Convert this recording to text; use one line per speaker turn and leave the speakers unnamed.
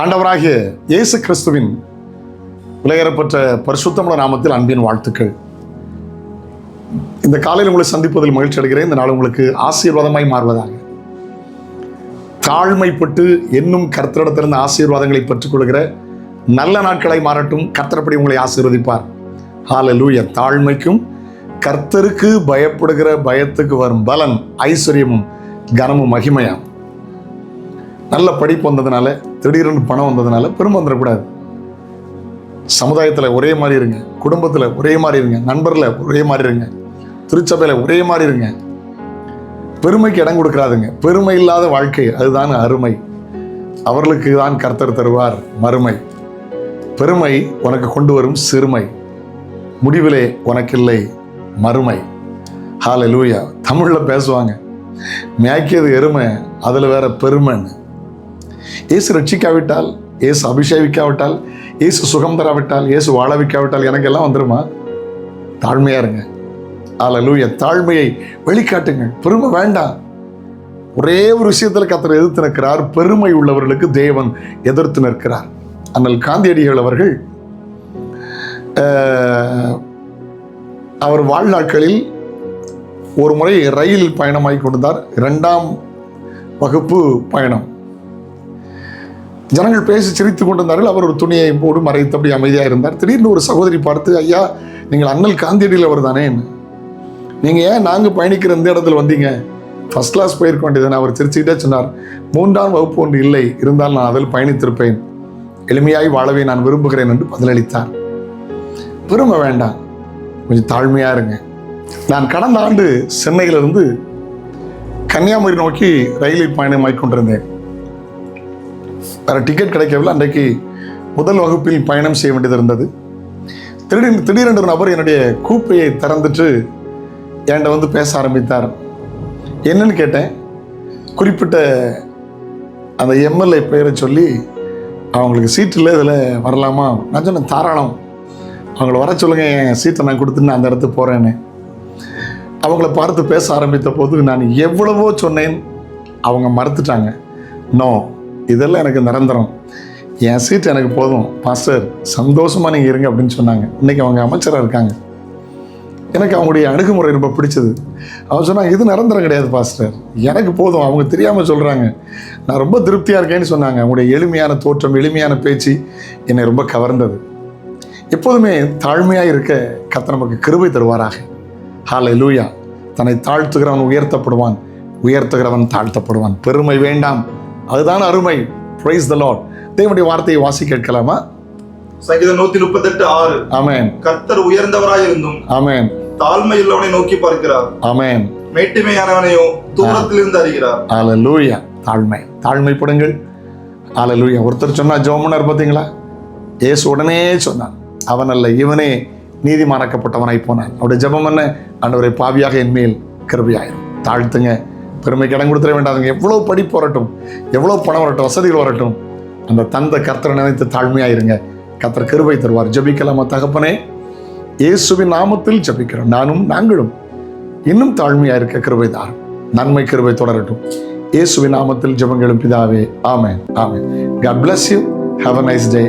ஆண்டவராகிய இயேசு கிறிஸ்துவின் விலையேறப்பட்ட பரிசுத்தமுள்ள நாமத்தில் அன்பின் வாழ்த்துக்கள். இந்த காலையில் உங்களை சந்திப்பதில் மகிழ்ச்சி அடைகிறேன். இந்த நாள் உங்களுக்கு ஆசீர்வாதமாய் மாறுவதாக. தாழ்மைப்பட்டு என்னும் கர்த்தரிடத்திலிருந்து ஆசீர்வாதங்களை பெற்றுக்கொள்கிற நல்ல நாட்களாய் மாறட்டும். கர்த்தர்படி உங்களை ஆசீர்வதிப்பார். ஹல்லேலூயா. தாழ்மைக்கும் கர்த்தருக்கு பயப்படுகிற பயத்துக்கு வரும் பலன் ஐஸ்வர்யமும் கனமும் மகிமையாம். நல்ல படிப்பு வந்ததுனால, திடீரென்று பணம் வந்ததுனால பெருமை வந்துடக்கூடாது. சமுதாயத்தில் ஒரே மாதிரி இருங்க, குடும்பத்தில் ஒரே மாதிரி இருங்க, நண்பரில் ஒரே மாதிரி இருங்க, திருச்சபையில் ஒரே மாதிரி இருங்க. பெருமைக்கு இடம் கொடுக்குறாதுங்க. பெருமை இல்லாத வாழ்க்கை அதுதான் அருமை. அவர்களுக்கு தான் கர்த்தர் தருவார் மறுமை. பெருமை உனக்கு கொண்டு வரும் சிறுமை, முடிவிலே உனக்கில்லை மறுமை. ஹல்லேலூயா. தமிழில் பேசுவாங்க, மேய்க்கியது எருமை, அதில் வேற பெருமைன்னு. இயேசு ரட்சிக்காவிட்டால், இயேசு அபிஷேகிக்காவிட்டால், இயேசு சுகம் தராவிட்டால், இயேசு வாழ வைக்காவிட்டால் எனக்கெல்லாம் வந்துருமா? தாழ்மையா இருங்க. ஹல்லேலூயா. தாழ்மையை வெளிக்காட்டுங்க. பெருமை வேண்டாம். ஒரே ஒரு விஷயத்தில் கர்த்தர் எதிர்த்து நிற்கிறார். பெருமை உள்ளவர்களுக்கு தேவன் எதிர்த்து நிற்கிறார். அண்ணல் காந்தியடிகள் அவர்கள் அவர் வாழ்நாட்களில் ஒரு முறை ரயிலில் பயணமாகி கொண்டிருந்தார். 2ஆம் வகுப்பு பயணம். ஜனங்கள் பேசி சிரித்து கொண்டிருந்தார்கள். அவர் ஒரு துணியை போடு மறைத்தபடி அமைதியாக இருந்தார். திடீர்னு ஒரு சகோதரி பார்த்து, ஐயா, நீங்கள் அண்ணல் காந்தியடிகள் அவர் தானே, நீங்கள் ஏன் நாங்கள் பயணிக்கிற இந்த இடத்துல வந்தீங்க? ஃபர்ஸ்ட் கிளாஸ் போயிருக்க வேண்டியதுன்னு. அவர் சிரிச்சுக்கிட்டே சொன்னார், 3ஆம் வகுப்பு ஒன்று இல்லை, இருந்தால் நான் அதில் பயணித்திருப்பேன். எளிமையாய் வாழவே நான் விரும்புகிறேன் என்று பதிலளித்தார். பெருமை வேண்டாம், கொஞ்சம் தாழ்மையா இருங்க. நான் கடந்த ஆண்டு சென்னையிலிருந்து கன்னியாகுமரி நோக்கி ரயிலில் பயணமாகிக் கொண்டிருந்தேன். வேற டிக்கெட் கிடைக்கவில்லை. அன்றைக்கு முதல் வகுப்பில் பயணம் செய்ய வேண்டியது இருந்தது. திடீரென்று நபர் என்னுடைய கூப்பையை திறந்துட்டு என்கிட்ட வந்து பேச ஆரம்பித்தார். என்னன்னு கேட்டேன். குறிப்பிட்ட அந்த எம்எல்ஏ பெயரை சொல்லி, அவங்களுக்கு சீட்டு இல்லை, இதில் வரலாமா? நான் சொன்னேன், தாராளம், அவங்கள வர சொல்லுங்க, என் சீட்டை நான் கொடுத்துட்டு நான் அந்த இடத்துக்கு போகிறேன்னு. அவங்கள பார்த்து பேச ஆரம்பித்த போது நான் எவ்வளவோ சொன்னேன், அவங்க மறுத்துட்டாங்க. நோ, இதெல்லாம் எனக்கு நிரந்தரம், என் சீட்டு எனக்கு போதும் பாஸ்டர், சந்தோஷமாக நீங்கள் இருங்க அப்படின்னு சொன்னாங்க. இன்றைக்கி அவங்க அமைச்சராக இருக்காங்க. எனக்கு அவங்களுடைய அணுகுமுறை ரொம்ப பிடிச்சது. அவங்க சொன்னாங்க, இது நிரந்தரம் கிடையாது பாஸ்டர், எனக்கு போதும், அவங்க தெரியாமல் சொல்கிறாங்க, நான் ரொம்ப திருப்தியாக இருக்கேன்னு சொன்னாங்க. அவங்களுடைய எளிமையான தோற்றம், எளிமையான பேச்சு என்னை ரொம்ப கவர்ந்தது. எப்போதுமே தாழ்மையாக இருக்க கர்த்தர் நமக்கு கிருபை தருவாராக. ஹல்லேலூயா. தன்னை தாழ்த்துகிறவன் உயர்த்தப்படுவான், உயர்த்துகிறவன் தாழ்த்தப்படுவான். பெருமை வேண்டாம், அதுதான் அருமை. Praise the Lord. தேவனுடைய வார்த்தையை வாசி கேட்கலாமா?
சங்கீதம் 138:6. ஆமென். கர்த்தர் உயர்ந்தவராய் இருந்தும் ஆமென் தாழ்மை உள்ளவனை நோக்கி பார்க்கிறார். ஆமென். மேட்டிமையானவனையோ தூரத்தில் இருந்து அறிகிறார்.
ஹல்லேலூயா. தாழ்மைப்படுங்கள். ஹல்லேலூயா. ஒருத்தர் சொன்னா ஜெபம்னார் பார்த்தீங்களா? இயேசு உடனே சொன்னான், அவன் அல்ல இவனே நீதிமானாக்கப்பட்டவனாய் போனான். அவருடைய ஜெபம் என்ன? ஆண்டவரே, பாவியாக என் மேல் கிருபையாயிரும். தாழ்த்துங்க. பெருமைக்கு இடம் கொடுத்துட வேண்டாதுங்க. எவ்வளோ படிப்பு வரட்டும், எவ்வளோ பணம் வரட்டும், வசதிகள் வரட்டும், அந்த தந்தை கர்த்தரை நினைத்து தாழ்மையாயிருங்க. கர்த்தர் கிருபை தருவார். ஜெபிக்கலாமா? தகப்பனே, இயேசுவின் நாமத்தில் ஜெபிக்கிறோம். நாங்களும் இன்னும் தாழ்மையாக இருக்க கிருபை தாரும். நன்மை கிருபை தொடரட்டும். இயேசுவின் நாமத்தில் ஜெபங்களும் பிதாவே. ஆமென். ஆமென். God bless you. Have a nice day.